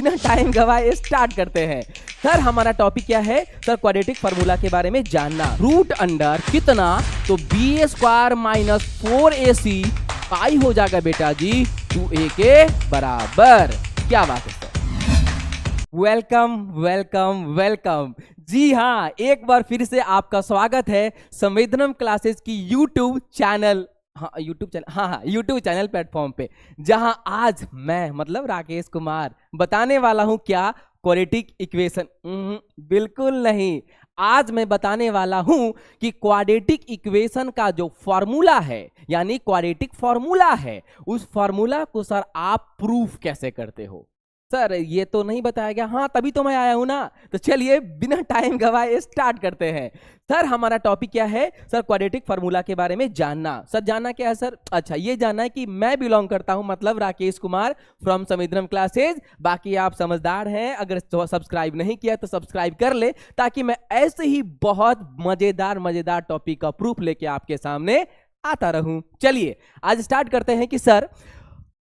बिना टाइम गवाए स्टार्ट करते हैं। सर हमारा टॉपिक क्या है सर? क्वाड्रेटिक फार्मूला के बारे में जानना। रूट अंडर कितना? तो बी स्क्वायर माइनस 4ac पाई हो जाएगा बेटा जी 2a के बराबर। क्या बात है सर? Welcome welcome welcome. जी हाँ, एक बार फिर से आपका स्वागत है संवेदनम क्लासेस की YouTube channel YouTube channel platform पे, जहां आज मैं मतलब राकेश कुमार बताने वाला हूं क्या? Quadratic equation? बिल्कुल नहीं। आज मैं बताने वाला हूं कि क्वाड्रेटिक इक्वेशन का जो फॉर्मूला है यानी क्वाड्रेटिक फॉर्मूला है, उस फॉर्मूला को सर आप प्रूफ कैसे करते हो। सर ये तो नहीं बताया गया। हाँ, तभी तो मैं आया हूं ना। तो चलिए बिना टाइम गवाए स्टार्ट करते हैं। सर हमारा टॉपिक क्या है सर? क्वाड्रेटिक फार्मूला के बारे में जानना। सर जानना क्या है सर? अच्छा, ये जानना है कि मैं बिलोंग करता हूं मतलब राकेश कुमार फ्रॉम संवेदनम क्लासेज। बाकी आप समझदार हैं, अगर सब्सक्राइब नहीं किया तो सब्सक्राइब कर ले, ताकि मैं ऐसे ही बहुत मजेदार टॉपिक का प्रूफ लेके आपके सामने आता रहूं। चलिए आज स्टार्ट करते हैं कि सर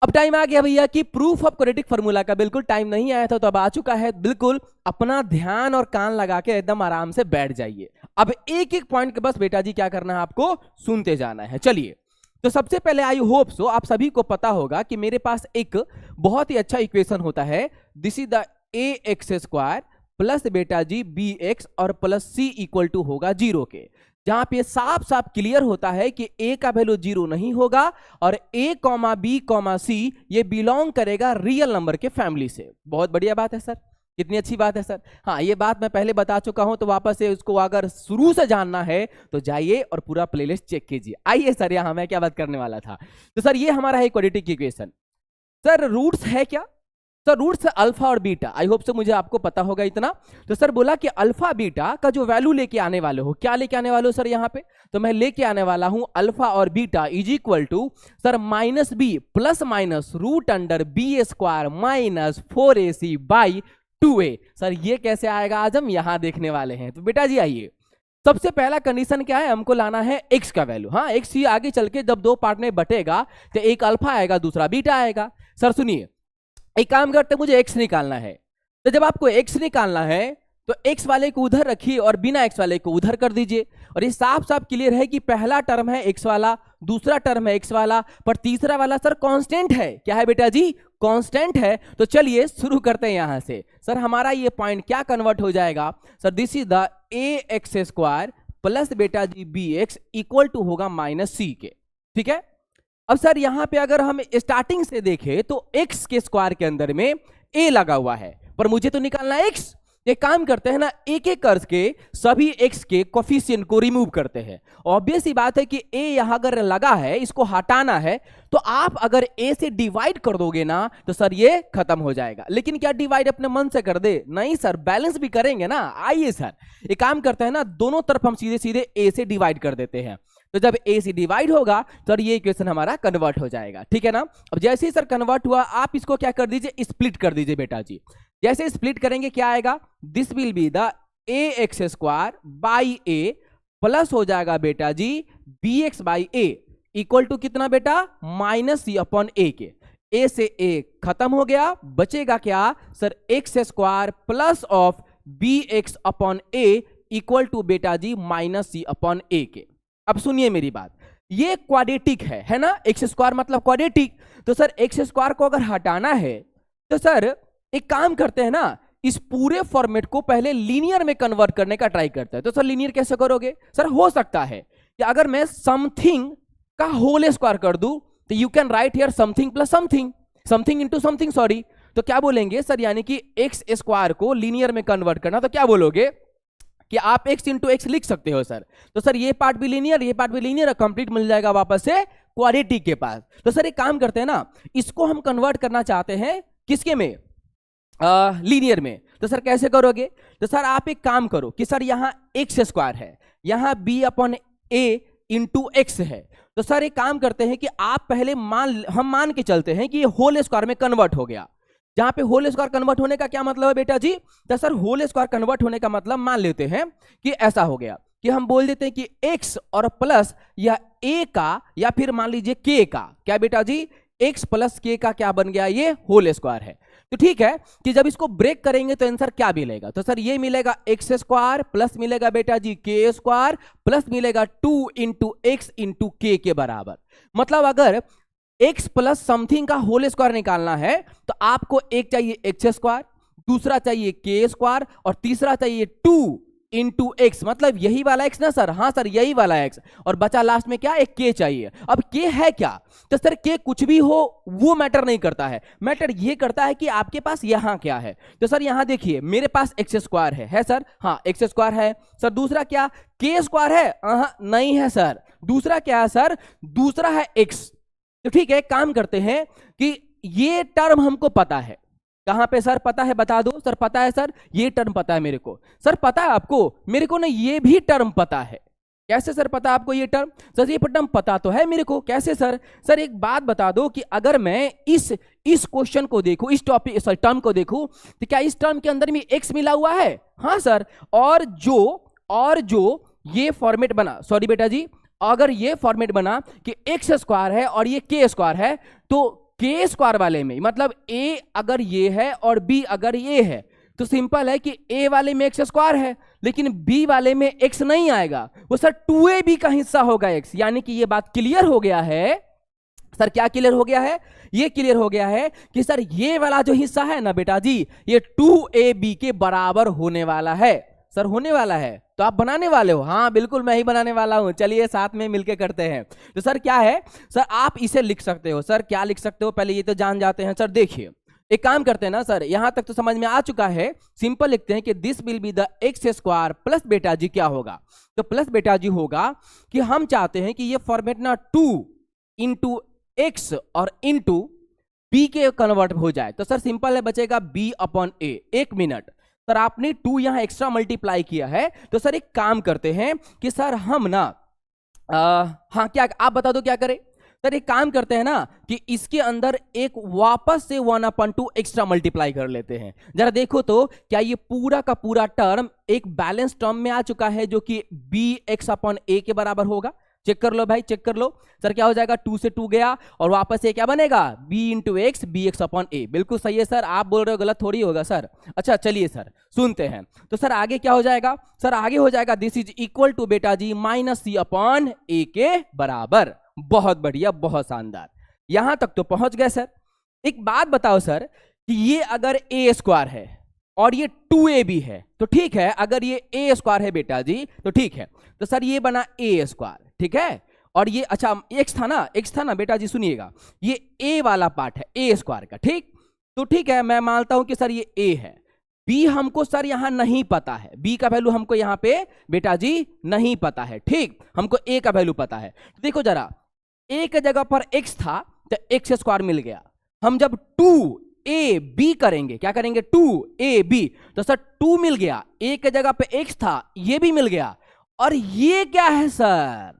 अब टाइम आ गया भैया कि प्रूफ ऑफ क्वाड्रेटिक फार्मूला का। बिल्कुल टाइम नहीं आया था तो अब आ चुका है। बिल्कुल अपना ध्यान और कान लगा के एकदम आराम से बैठ जाइए। अब एक एक पॉइंट के बस बेटा जी क्या करना है, आपको सुनते जाना है। चलिए तो सबसे पहले आई होप सो आप सभी को पता होगा कि मेरे पास एक बहुत ही अच्छा इक्वेशन होता है। This is the ax² plus बेटा जी bx और प्लस c इक्वल टू होगा 0 के, जहां पे साफ साफ क्लियर होता है कि a का वैल्यू 0 नहीं होगा और a, b, c ये बिलोंग करेगा रियल नंबर के फैमिली से। बहुत बढ़िया बात है सर, कितनी अच्छी बात है सर। हाँ, ये बात मैं पहले बता चुका हूं, तो वापस से उसको अगर शुरू से जानना है तो जाइए और पूरा प्लेलिस्ट चेक कीजिए। आइए सर, यहां मैं क्या बात करने वाला था। तो सर ये हमारा है क्वाड्रेटिक इक्वेशन। सर रूट्स है क्या? सर रूट्स अल्फा और बीटा। आई होप से मुझे आपको पता होगा इतना। तो सर बोला कि अल्फा बीटा का जो वैल्यू लेके आने वाले हो, क्या लेके आने वाले हो सर? यहाँ पे तो मैं लेके आने वाला हूं अल्फा और beta is equal to sir minus B plus minus root under B square minus 4ac by 2a। Sir ये कैसे आएगा आज हम यहां देखने वाले हैं। तो बेटा जी आइए, सबसे पहला कंडीशन क्या है? हमको लाना है x का वैल्यू। हाँ, x ही आगे चल के जब दो पार्ट में बटेगा तो एक अल्फा आएगा दूसरा बीटा आएगा। सर सुनिए, एक काम करते, मुझे x निकालना है। तो जब आपको x निकालना है तो x वाले को उधर रखिए और बिना x वाले को उधर कर दीजिए। और ये साफ साफ क्लियर है कि पहला टर्म है x वाला, दूसरा टर्म है x वाला, पर तीसरा वाला सर कांस्टेंट है। क्या है बेटा जी? कांस्टेंट है। तो चलिए शुरू करते हैं यहां से। सर हमारा ये पॉइंट क्या कन्वर्ट हो जाएगा sir? This is the ax² plus बेटा जी bx इक्वल टू होगा माइनस c के। ठीक है। अब सर यहां पे अगर हम स्टार्टिंग से देखें तो x के स्क्वायर के अंदर में a लगा हुआ है, पर मुझे तो निकालना है x। एक काम करते हैं ना, एक एक करके सभी x के कोफिशिएंट को रिमूव करते हैं। ऑब्वियस ही बात है कि a यहां अगर लगा है, इसको हटाना है, तो आप अगर a से डिवाइड कर दोगे ना तो सर ये खत्म हो जाएगा। लेकिन क्या डिवाइड अपने मन से कर दे? नहीं सर, बैलेंस भी करेंगे ना। आइए सर एक काम करते हैं ना, दोनों तरफ हम सीधे सीधे a से डिवाइड कर देते हैं। तो जब a से डिवाइड होगा तो ये इक्वेशन हमारा कन्वर्ट हो जाएगा। ठीक है ना। अब जैसे ही सर कन्वर्ट हुआ, आप इसको क्या कर दीजिए? स्प्लिट कर दीजिए बेटा जी। जैसे स्प्लिट करेंगे क्या आएगा? This will be the ax² by a plus हो जाएगा बेटा जी bx by a equal to कितना बेटा? माइनस c अपॉन a के। a से a खत्म हो गया, बचेगा क्या sir? x² plus of bx upon a equal to बेटा जी माइनस c अपॉन a के। अब सुनिए मेरी बात, ये क्वाड्रेटिक है ना? x² मतलब क्वाड्रेटिक। तो सर x² को अगर हटाना है तो सर एक काम करते हैं ना, इस पूरे फॉर्मेट को पहले लीनियर में कन्वर्ट करने का ट्राई करते हैं। तो सर लीनियर कैसे करोगे? सर हो सकता है कि अगर मैं समथिंग का होल स्क्वायर कर दूं तो you can right here something plus something into something. Sorry, तो क्या बोलेंगे सर? यानी कि x² को लीनियर में कन्वर्ट करना, तो क्या बोलोगे कि आप x इंटू एक्स लिख सकते हो सर। तो सर ये पार्ट भी लीनियर, ये पार्ट भी लीनियर, कंप्लीट मिल जाएगा वापस से क्वाड्रेटिक के पास। तो सर एक काम करते हैं ना, इसको हम कन्वर्ट करना चाहते हैं किसके में? लीनियर में। तो सर कैसे करोगे? तो सर आप एक काम करो कि सर यहाँ x² है, यहाँ b upon a into x है। तो सर एक काम करते हैं कि आप पहले हम मान के चलते हैं कि ये होल स्क्वायर में कन्वर्ट हो गया। जहां पे होल स्क्वायर कन्वर्ट होने का क्या मतलब है बेटा जी? तो सर होल स्क्वायर कन्वर्ट होने का मतलब मान लेते हैं कि ऐसा हो गया कि हम बोल देते हैं कि x और प्लस या a का या फिर मान लीजिए k का, क्या बेटा जी? x प्लस k का क्या बन गया? ये होल स्क्वायर है। तो ठीक है कि जब इसको ब्रेक करेंगे तो आंसर क्या मिलेगा, तो सर ये मिलेगा एक्स स्क्वायर प्लस मिलेगा बेटा जी के स्क्वायर प्लस मिलेगा 2 इंटू एक्स इंटू के बराबर। मतलब अगर x प्लस समथिंग का होल स्क्वायर निकालना है तो आपको एक चाहिए एक्स स्क्वायर, दूसरा चाहिए के स्क्वायर और तीसरा चाहिए 2 इंटू एक्स, मतलब यही वाला एक्स ना सर, हाँ सर यही वाला एक्स, और बचा लास्ट में क्या, एक के चाहिए। अब के है क्या, तो सर के कुछ भी हो वो मैटर नहीं करता है, मैटर ये करता है कि आपके पास यहां क्या है। तो सर यहां देखिए मेरे पास एक्स स्क्वायर है सर, हाँ एक्स स्क्वायर है सर, दूसरा क्या के स्क्वायर है, नहीं है सर, दूसरा क्या है सर, दूसरा है एक्स। तो ठीक है काम करते हैं कि ये टर्म हमको पता है, कहां पे सर पता है बता दो, सर पता है सर, ये टर्म पता है मेरे को, सर पता है आपको, मेरे को ना ये भी टर्म पता है। कैसे सर पता आपको ये टर्म, सर ये टर्म पता तो है मेरे को, कैसे सर, सर एक बात बता दो कि अगर मैं इस क्वेश्चन को देखूं, इस टॉपिक सर टर्म को देखूं, तो क्या इस टर्म के अंदर में एक्स मिला हुआ है, हाँ सर, और जो ये फॉर्मेट बना, सॉरी बेटा जी, अगर ये फॉर्मेट बना कि एक्स स्क्वायर है और ये के स्क्वायर है, तो के स्क्वायर वाले में मतलब ए अगर ये है और बी अगर ये है, तो सिंपल है कि ए वाले में एक्स स्क्वायर है लेकिन बी वाले में एक्स नहीं आएगा, वो सर 2ab का हिस्सा होगा एक्स। यानी कि ये बात क्लियर हो गया है सर, क्या क्लियर हो गया है, ये क्लियर हो गया है कि सर ये वाला जो हिस्सा है ना बेटा जी, ये 2ab के बराबर होने वाला है। सर होने वाला है तो आप बनाने वाले हो, हाँ बिल्कुल मैं ही बनाने वाला हूं, चलिए साथ में मिलके करते हैं। तो सर क्या है, सर आप इसे लिख सकते हो, सर क्या लिख सकते हो पहले ये तो जान जाते हैं। सर देखिए एक काम करते हैं ना सर, यहां तक तो समझ में आ चुका है, सिंपल लिखते हैं कि this will be the x square plus बेटा जी क्या होगा, तो प्लस बेटा जी होगा कि हम चाहते हैं कि ये फॉर्मेट ना 2 इंटू एक्स और इंटू बी के कन्वर्ट हो जाए। तो सर सिंपल है, बचेगा b अपॉन ए। एक मिनट सर, आपने 2 यहां एक्स्ट्रा मल्टीप्लाई किया है, तो सर एक काम करते हैं कि सर हम ना हाँ क्या आप बता दो क्या करें, सर एक काम करते हैं ना कि इसके अंदर एक वापस से 1/2 एक्स्ट्रा मल्टीप्लाई कर लेते हैं। जरा देखो तो क्या ये पूरा का पूरा टर्म एक बैलेंस टर्म में आ चुका है जो कि bx अपॉन a के बराबर होगा। चेक कर लो भाई, चेक कर लो सर, क्या हो जाएगा, 2 से 2 गया और वापस से क्या बनेगा, b into x b x upon a. बिल्कुल सही है सर, आप बोल रहे हो गलत थोड़ी होगा सर। अच्छा चलिए सर सुनते हैं, तो सर आगे क्या हो जाएगा, सर आगे हो जाएगा दिस इज इक्वल टू बेटा जी माइनस सी अपॉन ए के बराबर। बहुत बढ़िया, बहुत शानदार, यहां तक तो पहुंच गए सर। एक बात बताओ सर कि ये अगर ए स्क्वायर है और ये 2ab है तो ठीक है, अगर ये ए स्क्वायर है बेटा जी तो ठीक है, तो सर ये बना ए स्क्वायर, ठीक है, और ये अच्छा एक्स था ना बेटा जी, सुनिएगा ये ए वाला पार्ट है ए स्क्वायर का, ठीक, तो ठीक है मैं मानता हूं कि सर ये ए है। बी हमको सर यहां नहीं पता है, बी का वैल्यू हमको यहां पे बेटा जी नहीं पता है, ठीक, हमको ए का वैल्यू पता है। तो देखो जरा, ए के जगह पर एक्स था तो एक्स स्क्वायर मिल गया, हम जब 2ab करेंगे, क्या करेंगे 2ab, तो सर 2 मिल गया, ए के जगह पे एक्स था ये भी मिल गया, और ये क्या है सर,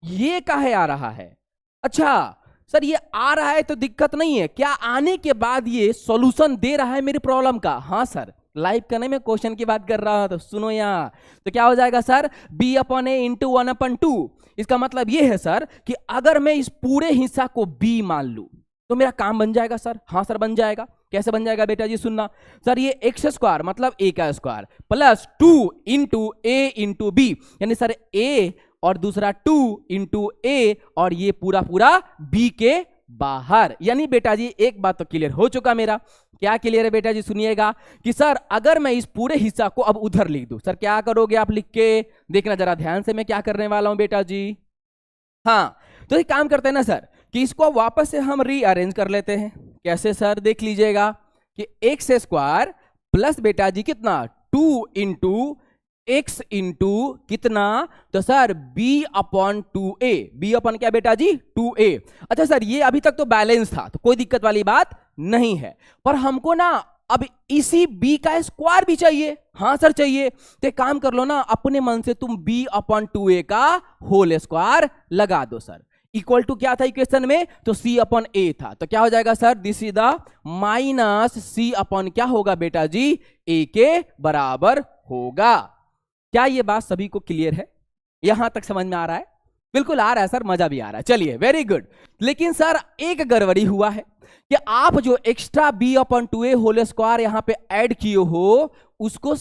ये काहे आ रहा है, अच्छा सर ये आ रहा है तो दिक्कत नहीं है, क्या आने के बाद ये सॉल्यूशन दे रहा है मेरी प्रॉब्लम का, हाँ सर लाइव करने में क्वेश्चन की बात कर रहा हूं, तो सुनो यहां, तो क्या हो जाएगा सर b अपॉन ए इंटू 1/2। इसका मतलब ये है सर कि अगर मैं इस पूरे हिस्सा को b मान लूं तो मेरा काम बन जाएगा सर, हाँ सर बन जाएगा। कैसे बन जाएगा बेटा जी, सुनना सर, ये एक्स स्क्वायर मतलब ए का स्क्वायर प्लस 2 इंटू ए इंटू बी, यानी सर ए और दूसरा 2 इंटू ए और ये पूरा पूरा बी के बाहर। यानी बेटा जी एक बात तो क्लियर हो चुका मेरा, क्या क्लियर है बेटा जी, सुनिएगा कि सर अगर मैं इस पूरे हिस्सा को अब उधर लिख दूं, सर क्या करोगे आप लिख के, देखना जरा ध्यान से मैं क्या करने वाला हूं बेटा जी। हाँ तो एक काम करते हैं ना सर कि इसको वापस से हम रीअरेंज कर लेते हैं। कैसे सर, देख लीजिएगा कि एक्स स्क्वायर प्लस बेटा जी कितना 2 इंटू एक्स इंटू कितना, तो sir b upon 2a, b upon क्या बेटा जी 2a। अच्छा सर ये अभी तक तो बैलेंस था तो कोई दिक्कत वाली बात नहीं है, पर हमको ना अब इसी b का स्क्वायर भी चाहिए, हाँ सर चाहिए, तो एक काम कर लो ना, अपने मन से तुम b अपॉन 2a का होल स्क्वायर लगा दो सर। इक्वल टू क्या था इक्वेशन में, तो c अपॉन a था, तो क्या हो जाएगा sir, this is the minus c upon क्या होगा बेटा जी a के बराबर होगा। क्या ये बात सभी को क्लियर है, यहां तक समझ में आ रहा है? बिल्कुल आ रहा है सर, मजा भी आ रहा है, चलिए वेरी गुड। लेकिन सर एक गड़बड़ी हुआ है कि आप जो extra b upon 2a whole square यहां पे ऐड किए हो, उसको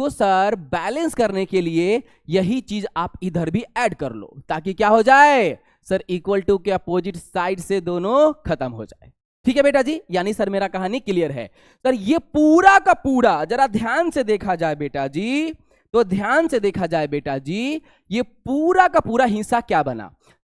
सर बैलेंस करने के लिए यही चीज आप इधर भी ऐड कर लो, ताकि क्या हो जाए सर, इक्वल टू के अपोजिट साइड से दोनों खत्म हो जाए। ठीक है बेटा जी, यानी सर मेरा कहानी क्लियर है। सर ये पूरा का पूरा जरा ध्यान से देखा जाए बेटा जी, तो ध्यान से देखा जाए बेटा जी, ये पूरा का पूरा हिस्सा क्या बना,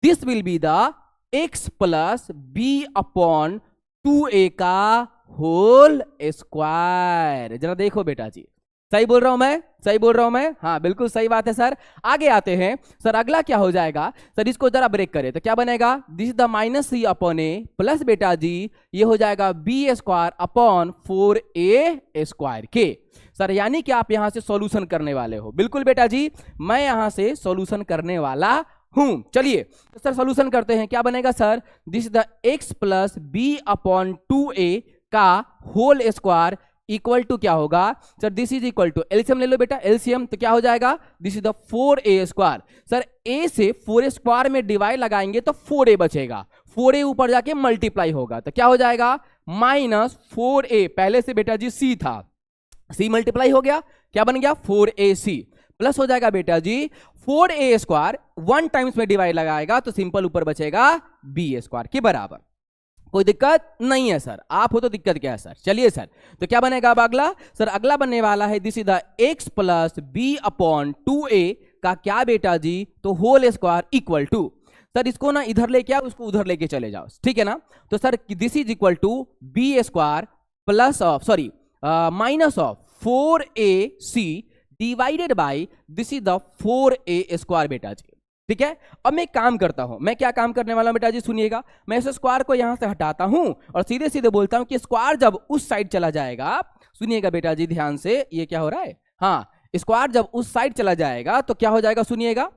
this will be the x plus B upon 2a का होल स्क्वायर। जरा देखो बेटा जी, सही बोल रहा हूं मैं, सही बोल रहा हूं मैं, हाँ बिल्कुल सही बात है सर। आगे आते हैं सर, अगला क्या हो जाएगा सर, इसको जरा ब्रेक करें तो क्या बनेगा, this is the minus C upon A plus बेटा जी ये हो जाएगा B square upon 4a square के। सर यानी कि आप यहां से सॉल्यूशन करने वाले हो, बिल्कुल बेटा जी मैं यहां से सॉल्यूशन करने वाला हूं। चलिए तो सर सॉल्यूशन करते हैं, क्या बनेगा sir, this is the x plus B upon 2a का होल स्क्वायर इक्वल टू क्या होगा sir, this is equal to LCM ले लो बेटा, एलसीएम तो क्या हो जाएगा, this is the 4a square. Sir a से 4a स्क्वायर में डिवाइड लगाएंगे तो 4a बचेगा, 4a ऊपर जाके मल्टीप्लाई होगा तो क्या हो जाएगा माइनस 4a, पहले से बेटा जी c था, c मल्टीप्लाई हो गया, क्या बन गया 4ac प्लस हो जाएगा बेटा जी 4a स्क्वायर, 1 टाइम्स में डिवाइड लगाएगा तो सिंपल ऊपर बचेगा b स्क्वायर के बराबर। कोई दिक्कत नहीं है सर, आप हो तो दिक्कत क्या है सर। चलिए सर तो क्या बनेगा अब अगला, सर अगला बनने वाला है this is the x plus B upon 2a का क्या बेटा जी, तो whole square equal to, sir इसको ना इधर लेके आओ, उसको उधर लेके चले जाओ, ठीक है ना। तो sir this is equal to B square plus of sorry minus of 4ac divided by this is the 4a square बेटा जी। ठीक है, अब मैं काम करता हूं, मैं क्या काम करने वाला हूं बेटा जी सुनिएगा, मैं इस स्क्वायर को यहां से हटाता हूं और सीधे सीधे बोलता हूं कि स्क्वायर जब उस साइड चला जाएगा, सुनिएगा बेटा जी ध्यान से, ये क्या हो रहा है, हाँ स्क्वायर जब उस साइड चला जाएगा तो क्या हो जाएगा सुनिएगा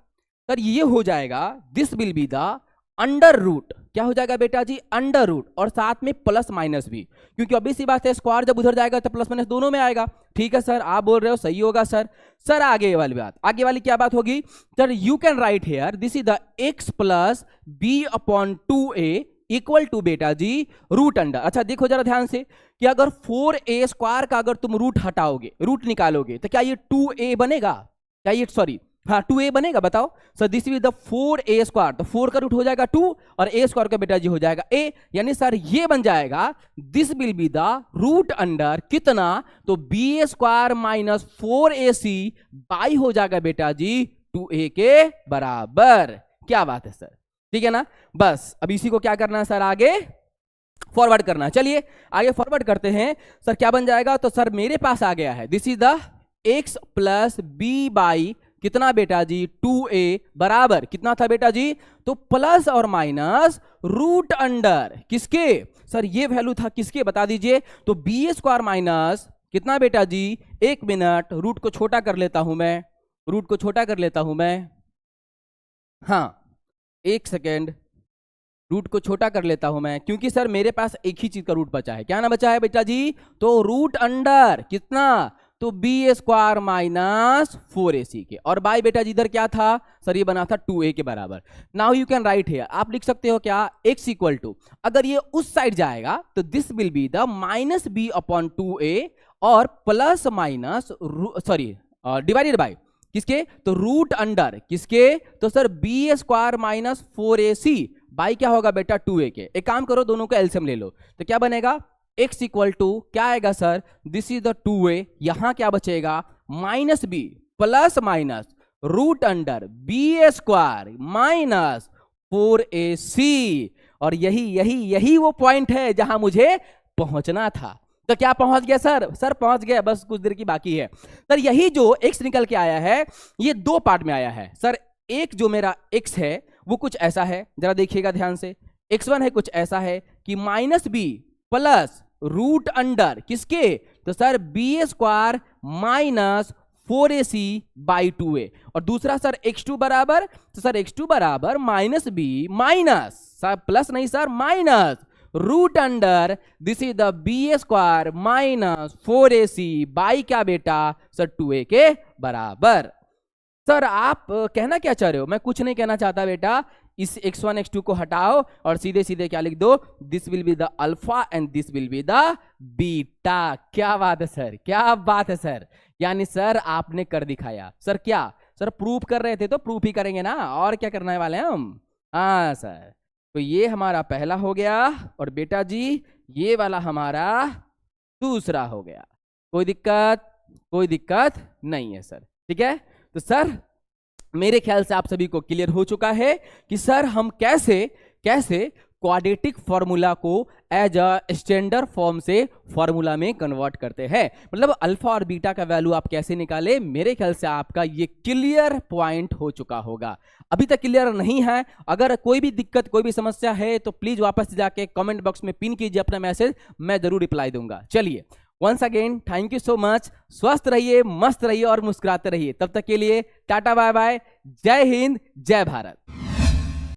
सर, ये हो जाएगा this will be the under root, क्या हो जाएगा बेटा जी अंडर रूट, और साथ में प्लस माइनस भी, क्योंकि अभी सी बात है स्क्वायर जब उधर जाएगा तो प्लस माइनस दोनों में आएगा। ठीक है सर, आप बोल रहे हो सही होगा सर। सर आगे वाली बात, आगे वाली क्या बात होगी sir, you can write here this is the x plus B upon 2a equal to बेटा जी रूट अंडर। अच्छा देखो जरा ध्यान से कि अगर 4a स्क्वायर का अगर तुम रूट हटाओगे, रूट निकालोगे तो क्या ये 2a बनेगा, क्या ये सॉरी हाँ 2a बनेगा, बताओ sir, this is the 4a square, तो 4 का रूट हो जाएगा 2 और a स्क्वायर का बेटा जी हो जाएगा a, यानी सर ये बन जाएगा this will be the root under कितना, तो b square minus 4ac by हो जाएगा बेटा जी 2a के बराबर। क्या बात है सर, ठीक है ना। बस अब इसी को क्या करना है सर, आगे फॉरवर्ड करना है। चलिए आगे फॉरवर्ड करते हैं सर, क्या बन जाएगा, तो सर मेरे पास आ गया है this is the x plus B by कितना बेटा जी 2a बराबर कितना था बेटा जी, तो प्लस और माइनस रूट अंडर किसके सर, ये वैल्यू था किसके बता दीजिए, तो बी स्क्वायर माइनस कितना बेटा जी, एक मिनट रूट को छोटा कर लेता हूं मैं, रूट को छोटा कर लेता हूं मैं, हाँ एक सेकेंड रूट को छोटा कर लेता हूं मैं, क्योंकि सर मेरे पास एक ही चीज का रूट बचा है, क्या ना बचा है बेटा जी, तो रूट अंडर कितना, तो बी स्क्वायर माइनस 4ac के, और बाय बेटा जी इधर क्या था सर, ये बना था 2a के बराबर। Now you can right here, आप लिख सकते हो क्या x इक्वल टू, अगर ये उस साइड जाएगा तो this will be the minus B upon 2a और plus minus sorry divided by किसके, तो रूट अंडर किसके, तो sir B square minus 4ac by क्या होगा बेटा 2a के। एक काम करो दोनों का एलसीएम ले लो तो क्या बनेगा, x इक्वल टू क्या आएगा sir, this is the 2a, यहां क्या बचेगा minus B plus minus root under B square minus 4ac, और यही यही यही वो पॉइंट है जहां मुझे पहुंचना था। तो क्या पहुंच गया सर, सर पहुंच गया, बस कुछ देर की बाकी है सर। यही जो x निकल के आया है ये दो पार्ट में आया है सर, एक जो मेरा x है वो कुछ ऐसा है, जरा देखिएगा ध्यान से, x1 है कुछ ऐसा है कि minus B plus root under किसके, तो sir B square minus 4ac by 2a, और दूसरा सर x2 बराबर, तो सर x2 बराबर minus b minus sir plus नहीं sir minus root under this is the b square minus 4ac by क्या बेटा सर 2a के बराबर। सर आप कहना क्या चाह रहे हो? मैं कुछ नहीं कहना चाहता बेटा, इस x1 x2 को हटाओ और सीधे सीधे क्या लिख दो, this will be the alpha and this will be the beta. क्या बात है सर, क्या बात है सर, यानी सर आपने कर दिखाया। सर क्या सर प्रूफ कर रहे थे तो प्रूफ ही करेंगे ना, और क्या करने वाले हैं हम। हाँ सर, तो ये हमारा पहला हो गया और बेटा जी ये वाला हमारा दूसरा हो गया। कोई दिक्कत, कोई दिक्कत नहीं है सर, ठीक है। तो सर मेरे ख्याल से आप सभी को क्लियर हो चुका है कि सर हम कैसे कैसे क्वाड्रेटिक फॉर्मूला को एज अ स्टैंडर्ड फॉर्म से फॉर्मूला में कन्वर्ट करते हैं, मतलब अल्फा और बीटा का वैल्यू आप कैसे निकाले। मेरे ख्याल से आपका ये क्लियर पॉइंट हो चुका होगा। अभी तक क्लियर नहीं है, अगर कोई भी दिक्कत कोई भी समस्या है तो प्लीज वापस जाके कमेंट बॉक्स में पिन कीजिए अपना मैसेज, मैं जरूर रिप्लाई दूंगा। चलिए once again thank you so much, स्वस्थ रहिए, मस्त रहिए और मुस्कुराते रहिए। तब तक के लिए टाटा बाय बाय, जय हिंद, जय भारत।